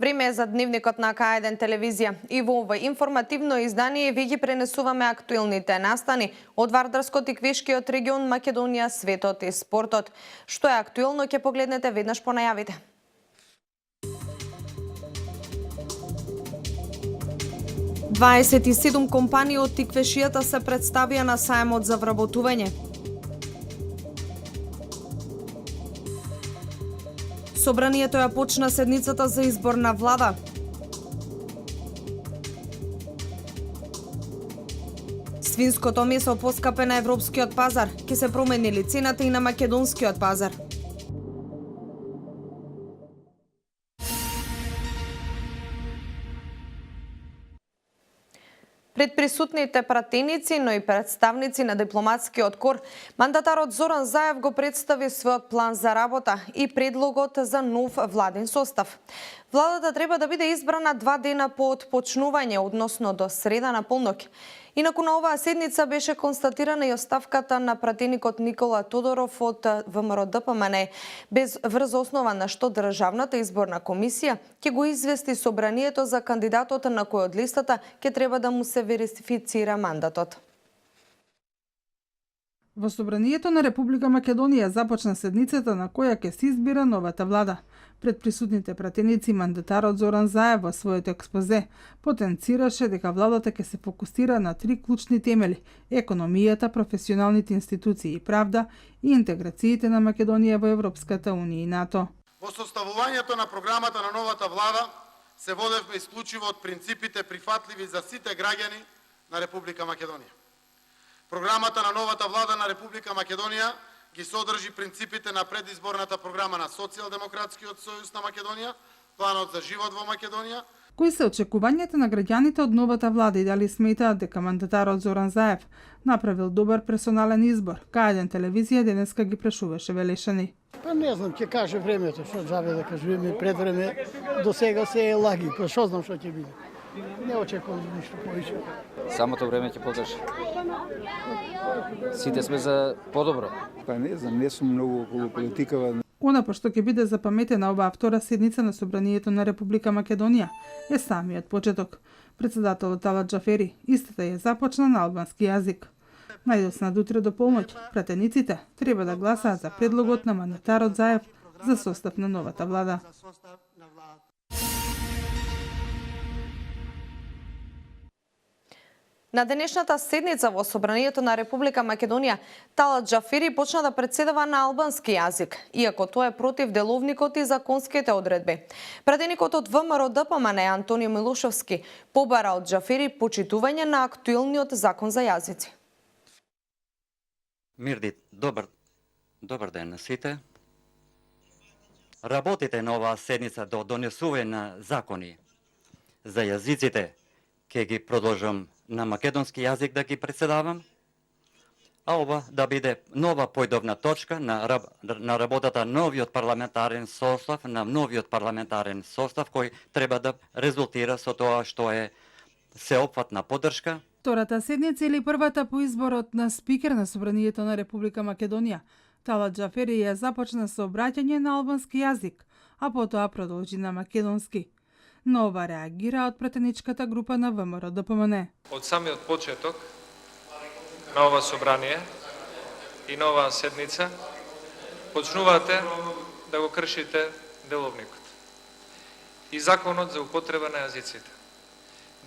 Време за дневникот на К1 телевизија. И во ова информативно издание ви ги пренесуваме актуелните настани од Вардарскот и Квешкиот регион, Македонија, светот и спортот. Што е актуелно ќе погледнете веднаш по најавите. Дваесет и 27 компании од Тиквешијата се представија на сајмот за вработување. Собранието ја почна седницата за избор на влада. Свинското месо поскапе на европскиот пазар, ќе се промени ли цената и на македонскиот пазар. Пред присутните пратеници, но и представници на дипломатскиот кор, мандатарот Зоран Заев го представи својот план за работа и предлогот за нов владин состав. Владата треба да биде избрана 2 дена по отпочнување, односно до среда на полноќ. Инаку на оваа седница беше констатирана и оставката на пратеникот Никола Тодоров од ВМРО-ДПМН, без врз основа на што Државната изборна комисија ќе го извести собранието за кандидатот на кој од листата ќе треба да му се верифицира мандатот. Во Собранието на Република Македонија започна седницата на која ќе се избира новата влада. Пред присутните пратеници мандатарот Зоран Заев во своето експозе потенцираше дека владата ќе се фокусира на 3 клучни темели: економијата, професионалните институции и правда и интеграциите на Македонија во Европската унија и НАТО. Во составувањето на програмата на новата влада се водевме исклучиво од принципите прифатливи за сите граѓани на Република Македонија. Програмата на новата влада на Република Македонија ги содржи принципите на предизборната програма на Социјалдемократскиот сојуз на Македонија, планот за живот во Македонија. Кои се очекувањата на граѓаните од новата влада и дали сметаат дека мандатарот Зоран Заев направил добар персонален избор? К1 телевизија денеска ги прашуваше Велешани. Па не знам, ќе каже времето, што џабе да кажеме пред време, до сега се е лаги, па што знам што ќе биде. Не очекувам ништо повеќе. Самото време ќе покаже. Сите сме за подобро. Па не знам, не сум многу околу политикава. Она по што ќе биде запаметена оваа втора седница на Собранието на Република Македонија е самиот почеток. Председателот Талат Џафери истата ја започна на албански јазик. Најдосна до утре до полноќ, пратениците треба да гласаат за предлогот на мандатарот Заев за состав на новата влада. На денешната седница во Собранието на Република Македонија, Талат Џафери почна да претседава на албански јазик, иако тоа е против деловникот и законските одредби. Пратеникот од ВМРО-ДПМН Антонио Милошевски побара од Џафери почитување на актуелниот закон за јазици. Мирди, добар ден на сите. Работите на оваа седница до донесување на закони за јазиците ќе ги продолжам на македонски јазик да ги председавам, а ова да биде нова појдовна точка на работата новиот парламентарен состав, кој треба да резултира со тоа што е сеопфатна поддршка. Втората седница или првата по изборот на спикер на Собранието на Република Македонија, Талат Џафери ја започна со обраќање на албански јазик, а потоа продолжи на македонски. Но ова реагира од пратеничката група на ВМРО-ДПМН. Од самиот почеток на ова собрание и на оваа седница почнувате да го кршите деловникот и законот за употреба на јазиците.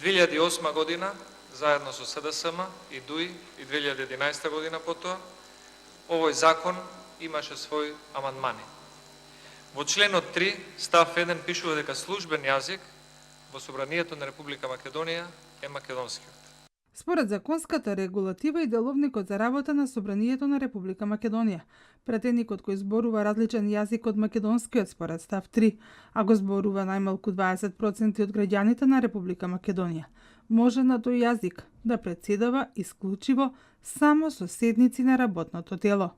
2008 година, заедно со СДСМ и ДУИ, и 2011 година потоа, овој закон имаше свој амандмани. Во членот 3, став 1 пишува дека службен јазик во Собранието на Република Македонија е македонскиот. Според законската регулатива и деловникот за работа на Собранието на Република Македонија, пратеникот кој зборува различен јазик од македонскиот според став 3, а го зборува најмалку 20% од граѓаните на Република Македонија, може на тој јазик да председава исклучиво само со седници на работното тело.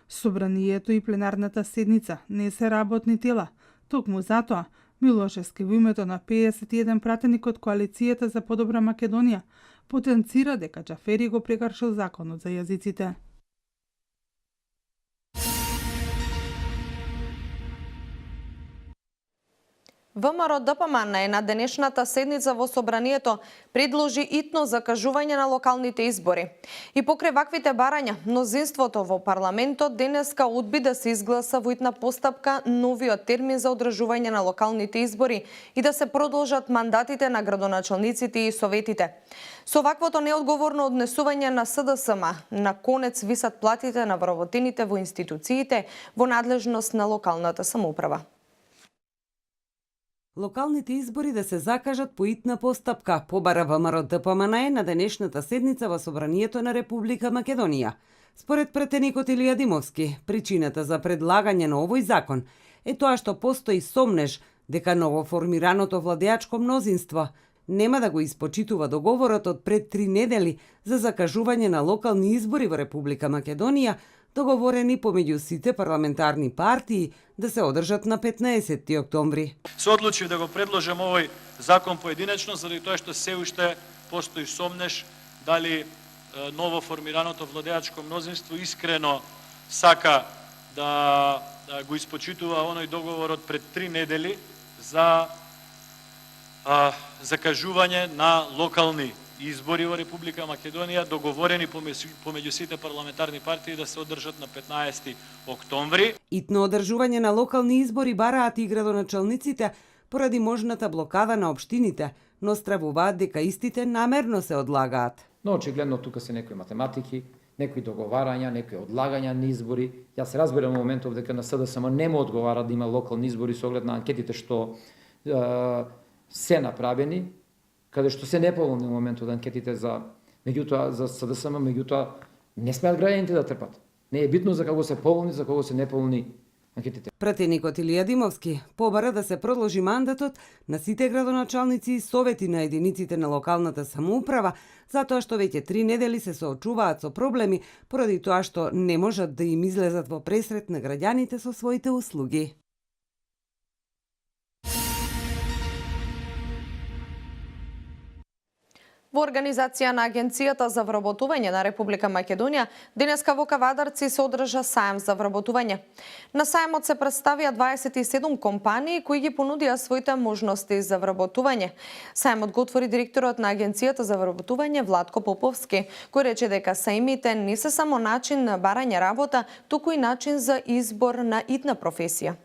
Собранието и пленарната седница не се работни тела. Токму затоа, Милошевски во името на 51 пратеник од Коалицијата за подобра Македонија потенцира дека Џафери го прекршил законот за јазиците. ВМРО ДПМН на денешната седница во Собранието предложи итно закажување на локалните избори. И покрај ваквите барања, мнозинството во парламентот денеска одби да се изгласа во итна постапка новиот термин за одржување на локалните избори и да се продолжат мандатите на градоначалниците и советите. Со ваквото неодговорно однесување на СДСМ, на конец висат платите на вработените во институциите во надлежност на локалната самоуправа. Локалните избори да се закажат по итна постапка, побара ВМРО ДПМН на денешната седница во Собранието на Република Македонија. Според претеникот Илија Димовски, причината за предлагање на овој закон е тоа што постои сомнеж дека новоформираното владеачко мнозинство нема да го испочитува договорот од пред 3 недели за закажување на локални избори во Република Македонија, договорени помеѓу сите парламентарни партии да се одржат на 15 октомври. Се одлучив да го предложам овој закон поединечно, заради тоа што се уште постои сомнеж дали ново формираното владеачко мнозинство искрено сака да го испочитува оној договорот пред 3 недели за закажување на локални избори во Република Македонија, договорени помеѓу сите парламентарни партии да се одржат на 15 октомври. Итно одржување на локални избори бараат и градоначалниците поради можната блокада на општините, но стравуваат дека истите намерно се одлагаат. Но очигледно тука се некои математики, некои договарања, некои одлагања на избори. Јас се разбирам во моментов дека на СДСМ нема одговара да има локални избори со оглед на анкетите што се направени, каде што се неповолни во моментот анкетите за СДСМ, меѓутоа не смеат граѓаните да трпат. Не е битно за кого се поволни, за кого се неповолни анкетите. Претеникот Илија Димовски побара да се продолжи мандатот на сите градоначалници и совети на единиците на локалната самоуправа, затоа што веќе 3 недели се соочуваат со проблеми поради тоа што не можат да им излезат во пресрет на граѓаните со своите услуги. Во организација на Агенцијата за вработување на Република Македонија, денеска во Кавадарци се одржа саем за вработување. На саемот се представија 27 компании кои ги понудија своите можности за вработување. Саемот го отвори директорот на Агенцијата за вработување Владко Поповски, кој рече дека саемите не се само начин на барање работа, туку и начин за избор на итна професија.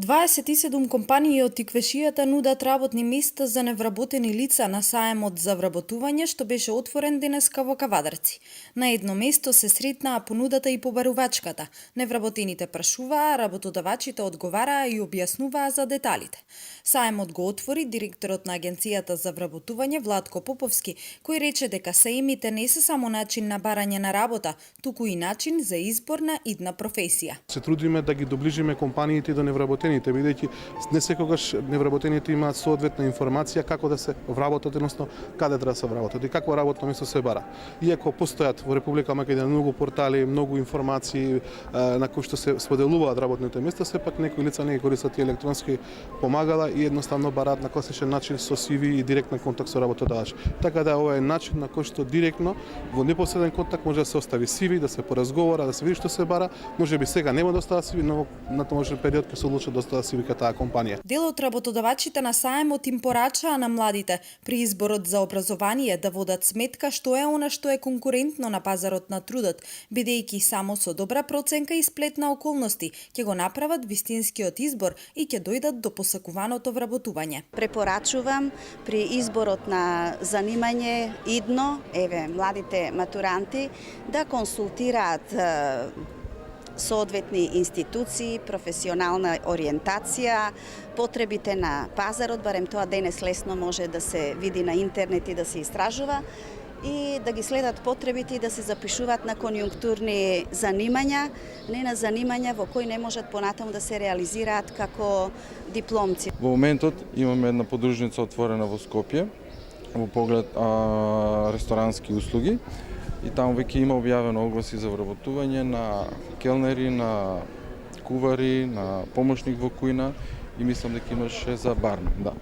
27 компании од Тиквешијата нудат работни места за невработени лица на саемот за вработување што беше отворен денеска во Кавадарци. На едно место се сретнаа понудата и побарувачката. Невработените прашуваа, работодавачите одговараа и објаснуваа за деталите. Саемот го отвори директорот на Агенцијата за вработување Владко Поповски, кој рече дека саемите не се само начин на барање на работа, туку и начин за избор на идна професија. Се трудиме да ги доближиме компаниите до невработените, бидејќи не секогаш невработените имаат соодветна информација како да се вработат, односно каде треба да се вработат и какво работно место се бара. Иако постојат во Република Македонија многу портали, многу информации на кои што се споделуваат работните места, сепак некои лица не ги користат и електронски помагала и едноставно бараат на класичен начин со CV и директен контакт со работодавач. Така да ова е начин на кој што директно во непосреден контакт може да се остави CV, да се поразговара, да се види што се бара. Можеби сега нема да остава CV, но на тој период ќе се одлучат да остава CV таа компанија. Дел од работодавачите на саемот им порачаа на младите при изборот за образование да водат сметка што е она што е конкурентно на пазарот на трудот, бидејќи само со добра проценка и сплет на околности ќе го направат вистинскиот избор и ќе дојдат до посакуваното вработување. Препорачувам при изборот на занимање идно, младите матуранти да консултираат соодветни институции, професионална ориентација, потребите на пазарот, барем тоа денес лесно може да се види на интернет и да се истражува, и да ги следат потребите и да се запишуваат на конјунктурни занимања, не на занимања во кои не можат понатаму да се реализираат како дипломци. Во моментот имаме една подружница отворена во Скопје, во поглед ресторански услуги, и таму веќе има објавено огласи за вработување на келнери, на кувари, на помошник во кујна и мислам дека имаше за бармен, да.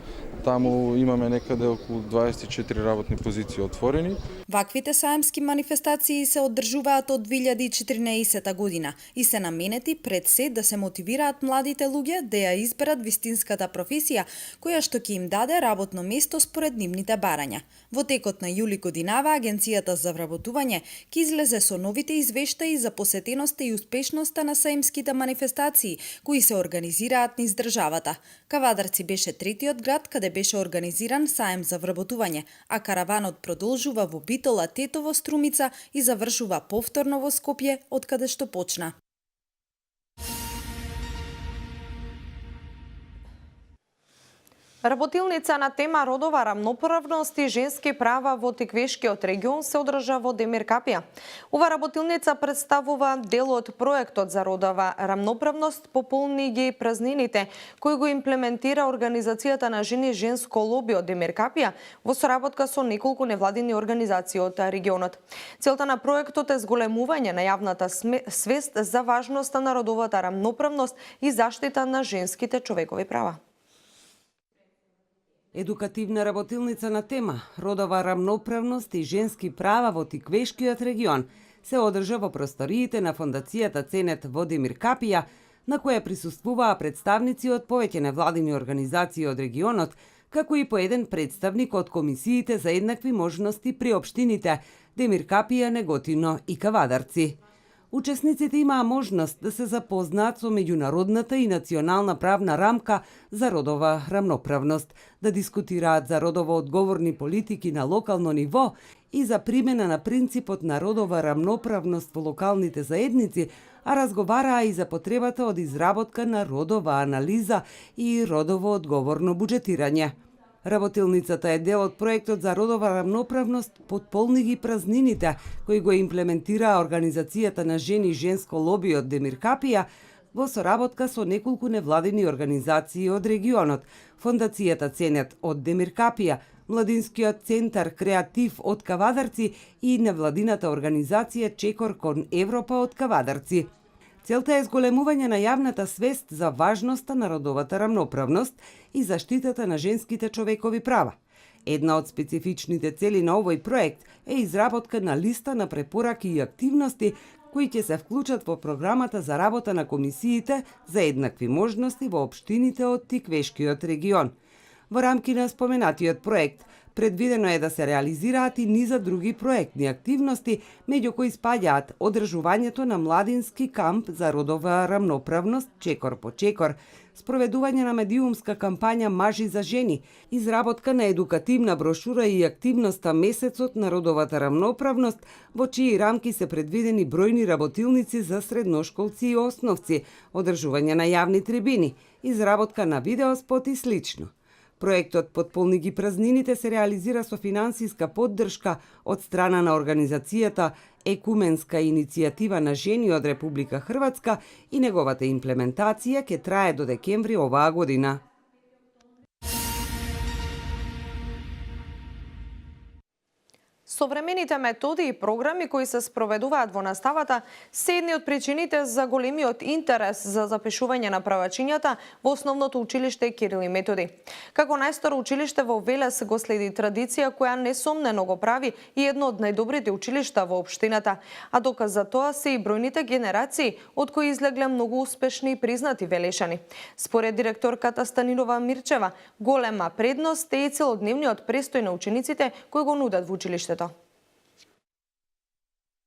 Таму имаме некаде околу 24 работни позиции отворени. Ваквите саемски манифестации се одржуваат од 2014 година и се наменети пред се да се мотивираат младите луѓе да ја изберат вистинската професија која што ќе им даде работно место според нивните барања. Во текот на јули годинава Агенцијата за вработување ќе излезе со новите извештаи за посетеноста и успешноста на саемските манифестации кои се организираат низ државата. Кавадарци беше третиот град каде беше организиран саем за вработување, а караванот продолжува во Битола, Тетово, Струмица и завршува повторно во Скопје, од каде што почна. Работилница на тема родова рамноправност и женски права во Тиквешкиот регион се одржа во Демиркапија. Ова работилница представува дел од проектот за родова рамноправност "Пополни ги празнините", кој го имплементира Организацијата на жени женско лоби од Демиркапија во соработка со неколку невладини организации од регионот. Целта на проектот е зголемување на јавната свест за важноста на родовата рамноправност и заштита на женските човекови права. Едукативна работилница на тема родова рамноправност и женски права во Тиквешкиот регион се одржа во просториите на Фондацијата Ценет во Демиркапија, на која присуствуваа представници од повеќе невладини организации од регионот, како и по еден представник од комисиите за еднакви можности при општините Демиркапија, Неготино и Кавадарци. Учесниците имаа можност да се запознаат со меѓународната и национална правна рамка за родова рамноправност, да дискутираат за родово одговорни политики на локално ниво и за примена на принципот на родова рамноправност во локалните заедници, а разговараа и за потребата од изработка на родова анализа и родово одговорно буџетирање. Работилницата е дел од проектот за родова рамноправност "Пополни ги празнините", кој го имплементира Организацијата на жени женско лоби од Демиркапија во соработка со неколку невладини организации од регионот, Фондацијата Ценет од Демиркапија, Младинскиот центар Креатив од Кавадарци и невладината организација Чекор кон Европа од Кавадарци. Целта е зголемување на јавната свест за важноста на родовата рамноправност и заштитата на женските човекови права. Една од специфичните цели на овој проект е изработка на листа на препораки и активности кои ќе се вклучат во програмата за работа на комисиите за еднакви можности во општините од Тиквешкиот регион. Во рамки на споменатиот проект предвидено е да се реализираат и низа други проектни активности, меѓу кои спаѓаат одржувањето на младински камп за родова рамноправност Чекор по Чекор, спроведување на медиумска кампања Мажи за жени, изработка на едукативна брошура и активноста Месецот на родовата рамноправност, во чии рамки се предвидени бројни работилници за средношколци и основци, одржување на јавни трибини, изработка на видеоспот и слично. Проектот "Пополни ги празнините" се реализира со финансиска поддршка од страна на организацијата Екуменска иницијатива на жени од Република Хрватска и неговата имплементација ќе трае до декември оваа година. Современите методи и програми кои се спроведуваат во наставата се едни од причините за големиот интерес за запишување на правачињата во основното училиште Кирил и Методи. Како најстаро училиште во Велес го следи традиција која несомнено го прави и едно од најдобрите училишта во општината, а доказ за тоа се и бројните генерации од кои излегле многу успешни и признати велешани. Според директорката Станинова Мирчева, голема предност е и целодневниот престој на учениците кои го нудат во училиштето.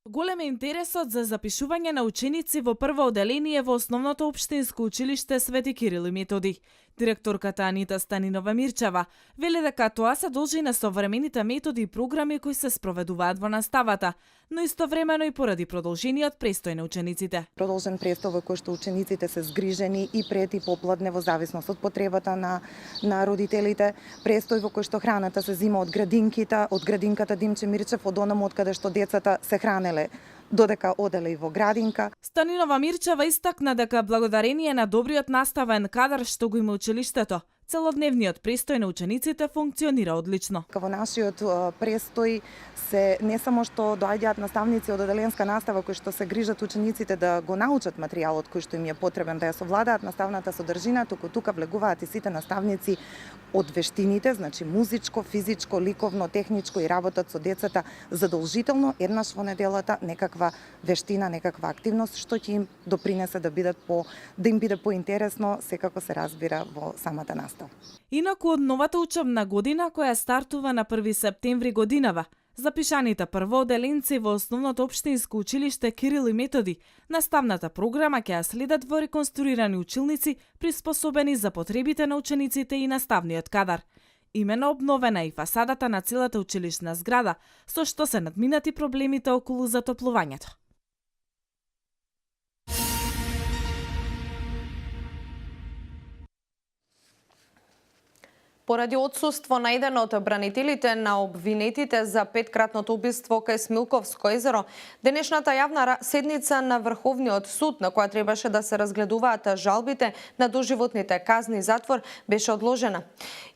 Голем е интересот за запишување на ученици во прво оделение во основното општинско училиште Свети Кирил и Методи. Директорката Анита Станинова Мирчева вели дека тоа се должи на современите методи и програми кои се спроведуваат во наставата, но истовремено и поради продолжениот престој на учениците. Продолжен престој во кој што учениците се згрижени и пред и попладне во зависност од потребата на родителите, престој во кој што храната се зима од градинката Димче Мирчев, од онаму од каде што децата се хранеле додека оделе и во градинка. Станинова Мирчева истакна дека благодарение на добриот наставен кадар што го има училиштето, Целодневниот престој на учениците функционира одлично. Во нашиот престој се не само што доаѓаат наставници од оделенска настава кои што се грижат учениците да го научат материјалот кој што им е потребен да ја совладаат наставната содржина, туку тука влегуваат и сите наставници од вештините, значи музичко, физичко, ликовно, техничко и работат со децата задолжително еднаш во неделата некаква вештина, некаква активност што ќе им допринесе да им биде поинтересно, секако се разбира во самата настава. Инаку од новата учебна година која стартува на 1 септември годинава, запишаните првооделенци во основното општинско училиште Кирил и Методи, наставната програма ќе ја следат во реконструирани училници приспособени за потребите на учениците и наставниот кадар. Имено обновена и фасадата на целата училишна зграда, со што се надминати проблемите околу затоплувањето. Поради отсуство на еден од бранителите на обвинетите за петкратното убиство кај Смилковско езеро, денешната јавна седница на Врховниот суд, на која требаше да се разгледуваат жалбите на доживотните казни и затвор, беше одложена.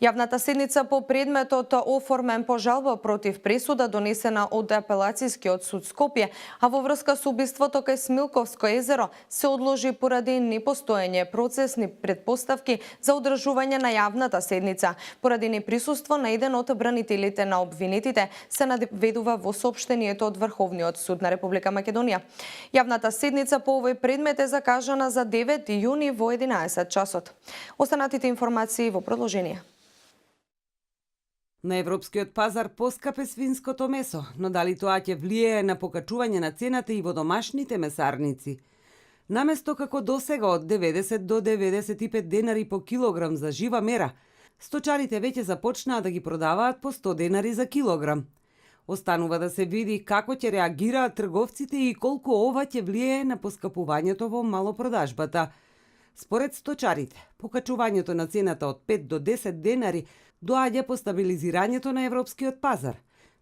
Јавната седница по предметот оформен по жалба против пресуда донесена од апелацијскиот суд Скопје, а во врска со убиството кај Смилковско езеро се одложи поради непостоење процесни претпоставки за одржување на јавната седница. Поради неприсуство на еден од бранителите на обвинетите, се наведува во соопштението од Врховниот суд на Република Македонија. Јавната седница по овој предмет е закажана за 9 јуни во 11 часот. Останатите информации во продолжение. На европскиот пазар поскапе свинското месо, но дали тоа ќе влијае на покачување на цената и во домашните месарници? Наместо како досега од 90 до 95 денари по килограм за жива мера, сточарите веќе започнаа да ги продаваат по 100 денари за килограм. Останува да се види како ќе реагираат трговците и колку ова ќе влијае на поскапувањето во малопродажбата. Според сточарите, покачувањето на цената од 5 до 10 денари доаѓа по стабилизирањето на европскиот пазар.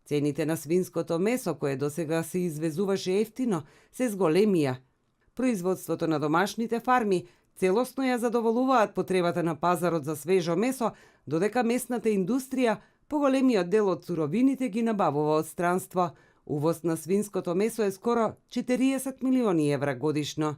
Цените на свинското месо, кое досега се извезуваше ефтино, се зголемија. Производството на домашните фарми целосно ја задоволуваат потребата на пазарот за свежо месо, додека местната индустрија поголемиот дел од суровините ги набавува од странство. Увоз на свинското месо е скоро 40 милиони евра годишно.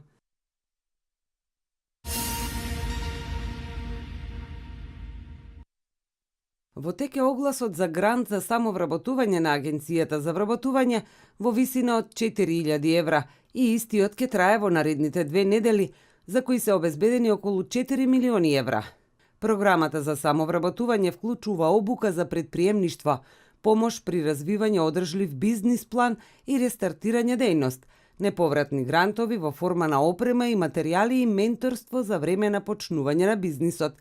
Во тек е огласот за грант за самовработување на Агенцијата за вработување во висина од 4000 евра и истиот ќе трае во наредните 2 недели, за кои се обезбедени околу 4 милиони евра. Програмата за самовработување вклучува обука за предприемништво, помош при развивање одржлив бизнис план и рестартирање дејност, неповратни грантови во форма на опрема и материјали и менторство за време на почнување на бизнисот.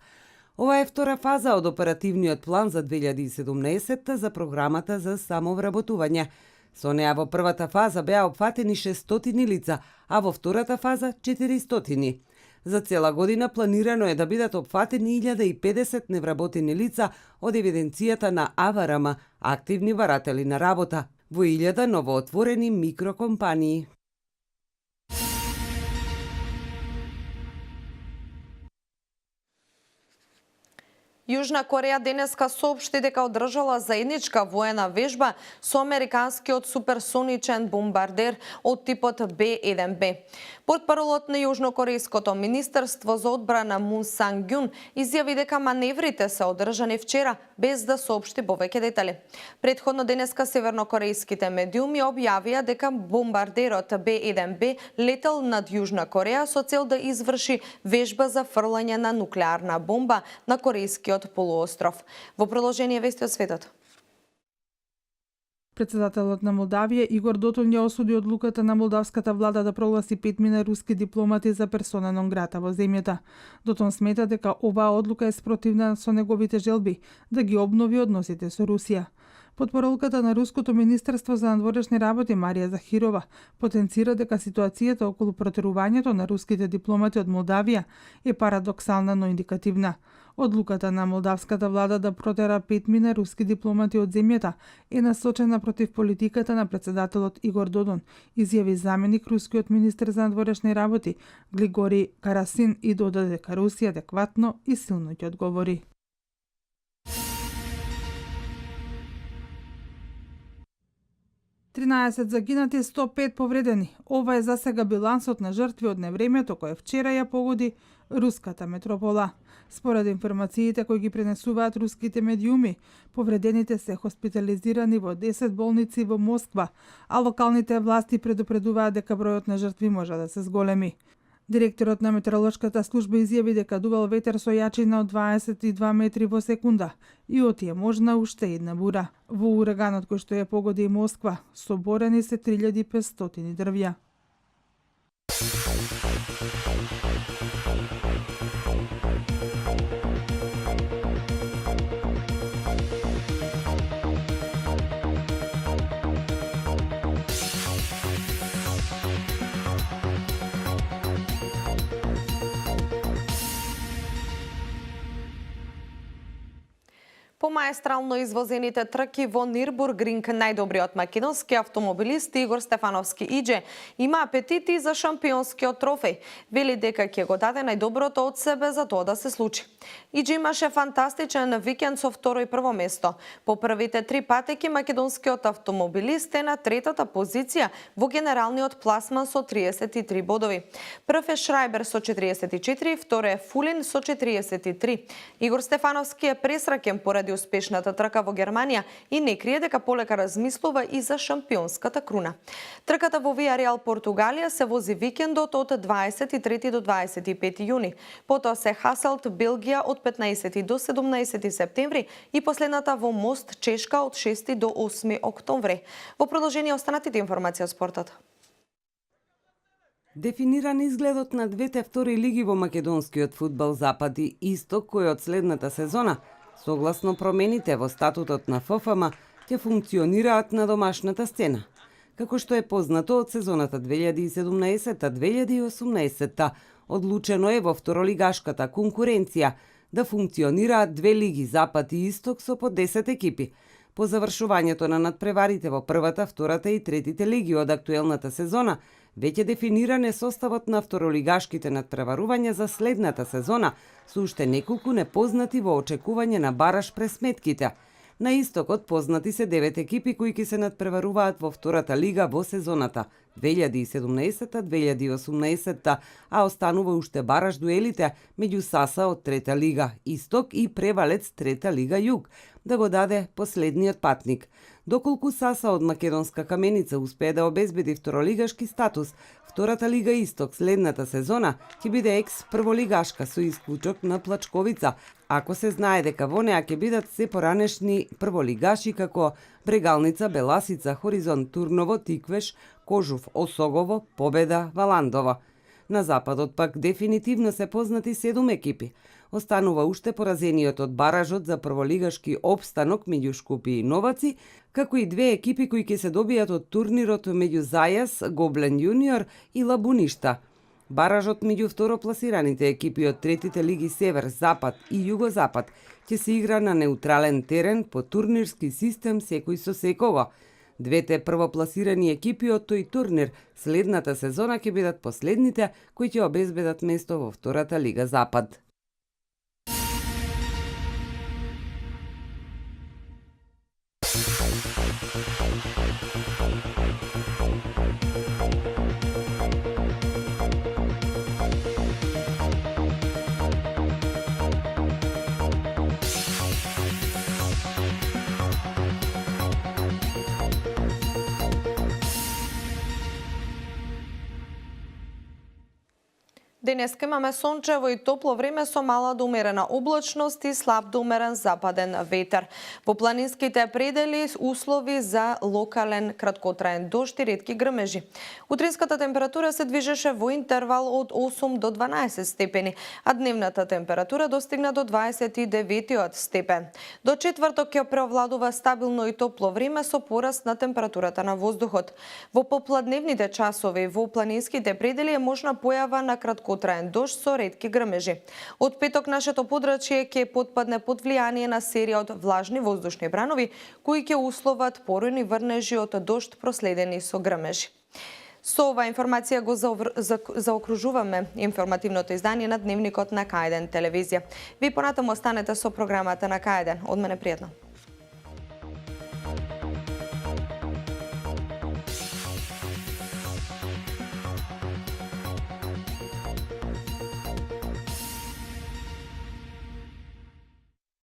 Ова е втора фаза од оперативниот план за 2017 за програмата за самовработување. Со неа во првата фаза беа опфатени 600 лица, а во втората фаза 400. За цела година планирано е да бидат опфатени 1050 невработени лица од евиденцијата на АВРМ, активни баратели на работа, во 1000 новоотворени микрокомпании. Јужна Кореја денеска соопшти дека одржала заедничка воена вежба со американскиот суперсоничен бомбардер од типот Б-1Б. Портпаролот на Јужнокорејското министерство за одбрана Мун Санг-ѓун изјави дека маневрите се одржани вчера без да соопшти повеќе детали. Претходно денеска севернокорејските медиуми објавија дека бомбардерот Б-1Б летел над Јужна Кореја со цел да изврши вежба за фрлање на нуклеарна бомба на корејскиот полуостров. Во продолжение вести од светот. Председателот на Молдавија Игор Дотон ја осуди одлуката на молдавската влада да прогласи 5 руски дипломати за персона нон грата во земјата. Дотон смета дека оваа одлука е спротивна со неговите желби да ги обнови односите со Русија. Потпоролката на Руското министерство за надворешни работи Марија Захирова потенцира дека ситуацијата околу протерувањето на руските дипломати од Молдавија е парадоксална, но индикативна. Одлуката на молдавската влада да протера 5 руски дипломати од земјата е насочена против политиката на председателот Игор Додон, изјави заменик рускиот министер за надворешни работи Григори Карасин и додаде дека Русија адекватно и силно ќе одговори. 13 загинати, 105 повредени. Ова е за сега билансот на жртви од невремето кое вчера ја погоди руската метропола. Според информациите кои ги пренесуваат руските медиуми, повредените се хоспитализирани во 10 болници во Москва, а локалните власти предупредуваат дека бројот на жртви може да се зголеми. Директорот на метеоролошката служба изјави дека дувал ветер со јачина од 22 метри во секунда и оти е можна уште една бура. Во ураганот кој што ја погоди и Москва, соборени се 3500 дрвја. По маестрално извозените трки во Нирбургринг, најдобриот македонски автомобилист Игор Стефановски Идже има апетити за шампионскиот трофеј. Вели дека ќе го даде најдоброто од себе за тоа да се случи. Идже имаше фантастичен викенд со второ и прво место. По првите 3 патеки македонскиот автомобилист е на третата позиција во генералниот пласман со 33 бодови. Прв е Шрајбер со 44, втор е Фулин со 43. Игор Стефановски е пресраќен поради успешната трка во Германија и не крие дека полека размислува и за шампионската круна. Трката во Вијареал Португалија се вози викендот од 23 до 25 јуни. Потоа се Хаселт Белгија од 15 до 17 септември и последната во Мост Чешка од 6 до 8 октомври. Во продолжение останатите информации од спортот. Дефиниран изгледот на двете втори лиги во македонскиот фудбал Запад и Исток, кој од следната сезона согласно промените во статутот на ФФМ, ќе функционираат на домашната сцена. Како што е познато од сезоната 2017-2018, одлучено е во второлигашката конкуренција да функционираат две лиги Запад и Исток со по 10 екипи. По завршувањето на надпреварите во првата, втората и третите лиги од актуелната сезона, веќе дефиниран е составот на второлигашките надпреварувања за следната сезона, со уште неколку непознати во очекување на бараж през сметките. На Истокот познати се 9 екипи кои ќе се надпреваруваат во втората лига во сезоната 2017-2018, а останува уште бараж дуелите меѓу Саса од трета лига Исток и Превалец трета лига Југ, да го даде последниот патник. Доколку Саса од Македонска Каменица успее да обезбеди второлигашки статус, втората лига Исток следната сезона ќе биде екс-прволигашка со исклучок на Плачковица, ако се знае дека во неа ќе бидат се поранешни прволигаши како Брегалница, Беласица, Хоризонт Турново, Тиквеш, Кожув, Осогово, Победа, Валандово. На западот пак дефинитивно се познати 7 екипи. Останува уште поразениот од баражот за прволигашки опстанок меѓу Шкупи и Новаци, како и 2 екипи кои ќе се добијат од турнирот меѓу Зајас, Гоблен Јуниор и Лабуништа. Баражот меѓу второпласираните екипи од третите лиги Север, Запад и Југозапад ќе се игра на неутрален терен по турнирски систем секој со секого. Двете првопласирани екипи од тој турнир следната сезона ќе бидат последните кои ќе обезбедат место во втората лига Запад. Денеска имаме сончево и топло време со мала до умерена облачност и слаб до умерен западен ветер. Во планинските предели услови за локален краткотраен дожд и ретки грмежи. Утринската температура се движеше во интервал од 8 до 12 степени, а дневната температура достигна до 29 степен. До четврток ќе преовладува стабилно и топло време со пораст на температурата на воздухот. Во попладневните часови во планинските предели е можна појава на краткотраен дожд со ретки грмежи. Од петок нашето подрачје ќе потпадне под влијание на серија од влажни воздушни бранови кои ќе условат поројни врнежи од дожд проследени со грмежи. Со ова информација го заокружуваме информативното издание на Дневникот на К1 телевизија. Ви понатаму останете со програмата на К1. Од мене пријатно.